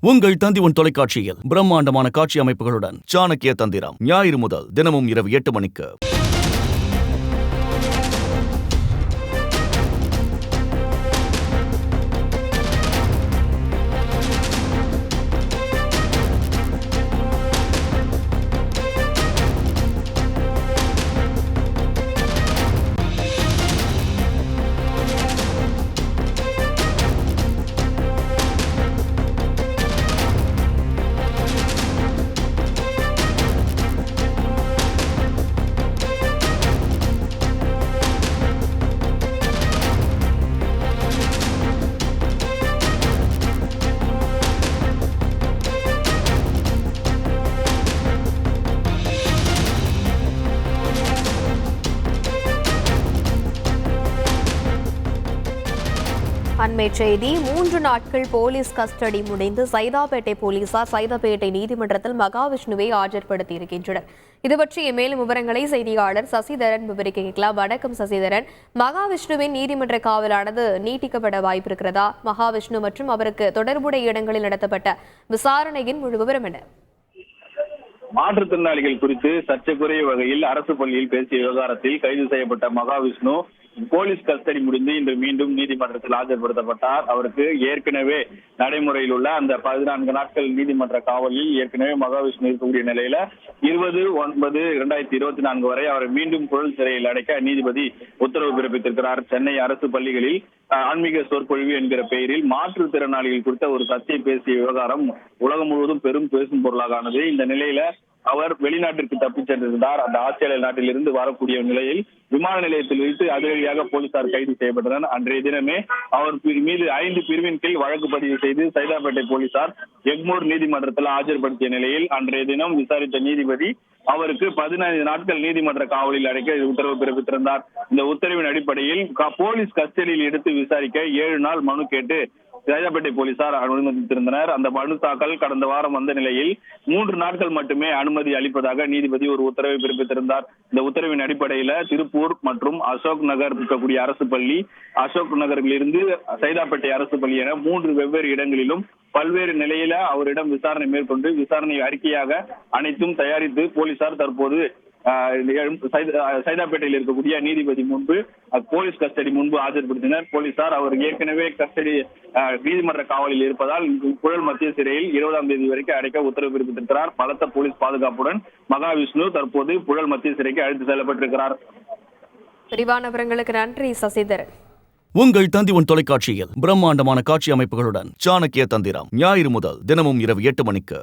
உங்கள் தந்தி தொலைக்காட்சியில் பிரம்மாண்டமான காட்சி அமைப்புகளுடன் சாணக்கிய தந்திரம் ஞாயிறு முதல் தினமும் இரவு 8 மணிக்கு. அண்மை செய்தி. 3 நாட்கள் போலீஸ் கஸ்டடி முடிந்து சைதாப்பேட்டை போலீசார் சைதாப்பேட்டை நீதிமன்றத்தில் மகாவிஷ்ணுவை ஆஜர்படுத்தியிருக்கின்றனர். இது பற்றிய மேலும் விவரங்களை செய்தியாளர் சசிதரன் விவரிக்க கேட்கலாம். வணக்கம் சசிதரன். மகாவிஷ்ணுவின் நீதிமன்ற காவலானது நீட்டிக்கப்பட வாய்ப்பு இருக்கிறதா? மகாவிஷ்ணு மற்றும் அவருக்கு தொடர்புடைய இடங்களில் நடத்தப்பட்ட விசாரணையின் முழு விவரம் என்ன? மாற்றுத்திறனாளிகள் குறித்து சர்ச்சைக்குரிய வகையில் அரசு பள்ளியில் பேசிய விவகாரத்தில் கைது செய்யப்பட்ட மகாவிஷ்ணு போலீஸ் கஸ்டடி முடிந்து இன்று மீண்டும் நீதிமன்றத்தில் ஆஜர்படுத்தப்பட்டார். அவருக்கு ஏற்கனவே நடைமுறையில் உள்ள அந்த 14 நாட்கள் நீதிமன்ற காவலில் ஏற்கனவே மகாவிஷ்ணு இருக்கக்கூடிய நிலையில 20/9/2024 வரை அவரை மீண்டும் புழல் சிறையில் அடைக்க நீதிபதி உத்தரவு பிறப்பித்திருக்கிறார். சென்னை அரசு பள்ளிகளில் ஆன்மீக சொற்பொழிவு என்கிற பெயரில் மாற்றுத்திறனாளிகள் குறித்த ஒரு சர்ச்சை பேசிய விவகாரம் உலகம் முழுவதும் பெரும் பேசும் பொருளாக ஆனது. இந்த நிலையில அவர் வெளிநாட்டிற்கு தப்பிச் சென்றிருந்தார். அந்த ஆஸ்திரேலிய நாட்டில் இருந்து வரக்கூடிய நிலையில் விமான நிலையத்தில் வைத்து அதிரடியாக போலீசார் கைது செய்யப்பட்டனர். அன்றைய தினமே அவர் மீது 5 பிரிவின் கீழ் வழக்கு பதிவு செய்து சைதாப்பேட்டை போலீசார் எக்மோர் நீதிமன்றத்தில் ஆஜர்படுத்திய நிலையில் அன்றைய தினம் விசாரித்த நீதிபதி அவருக்கு 15 நாட்கள் நீதிமன்ற காவலில் அடைக்க உத்தரவு பிறப்பித்திருந்தார். இந்த உத்தரவின் அடிப்படையில் போலீஸ் கஸ்டடியில் எடுத்து விசாரிக்க 7 நாள் மனு கேட்டு சைதாப்பேட்டை போலீசார் அனுமதித்திருந்தனர். அந்த மனு தாக்கல் கடந்த வாரம் வந்த நிலையில் 3 நாட்கள் மட்டுமே அனுமதி அளிப்பதாக நீதிபதி ஒரு உத்தரவை பிறப்பித்திருந்தார். இந்த உத்தரவின் அடிப்படையில திருப்பூர் மற்றும் அசோக் நகர் இருக்கக்கூடிய அரசு பள்ளி, அசோக் நகரில் இருந்து சைதாப்பேட்டை அரசு பள்ளி என 3 வெவ்வேறு இடங்களிலும் பல்வேறு நிலையில அவரிடம் விசாரணை மேற்கொண்டு விசாரணை அறிக்கையாக அனைத்தும் தயாரித்து போலீசார் தற்போது சைதாப்பேட்டையில் இருக்கக்கூடிய நீதிபதி முன்பு போலீஸ் கஸ்டடி முன்பு ஆஜர்படுத்தினர். போலீசார் அவர் ஏற்கனவே கஸ்டடி நீதிமன்ற காவலில் இருப்பதால் புழல் மத்திய சிறையில் 20ஆம் தேதி வரைக்கும் அடைக்க உத்தரவு பிறப்பித்திருக்கிறார். பலத்த போலீஸ் பாதுகாப்புடன் மகாவிஷ்ணு தற்போது புழல் மத்திய சிறைக்கு அழைத்து செல்லப்பட்டிருக்கிறார். விரிவான விவரங்களுக்கு நன்றி சசிதரன். உங்கள் தந்தி தொலைக்காட்சியில் பிரம்மாண்டமான காட்சி அமைப்புகளுடன் சாணக்கிய தந்திரம் ஞாயிறு முதல் தினமும் இரவு 8 மணிக்கு.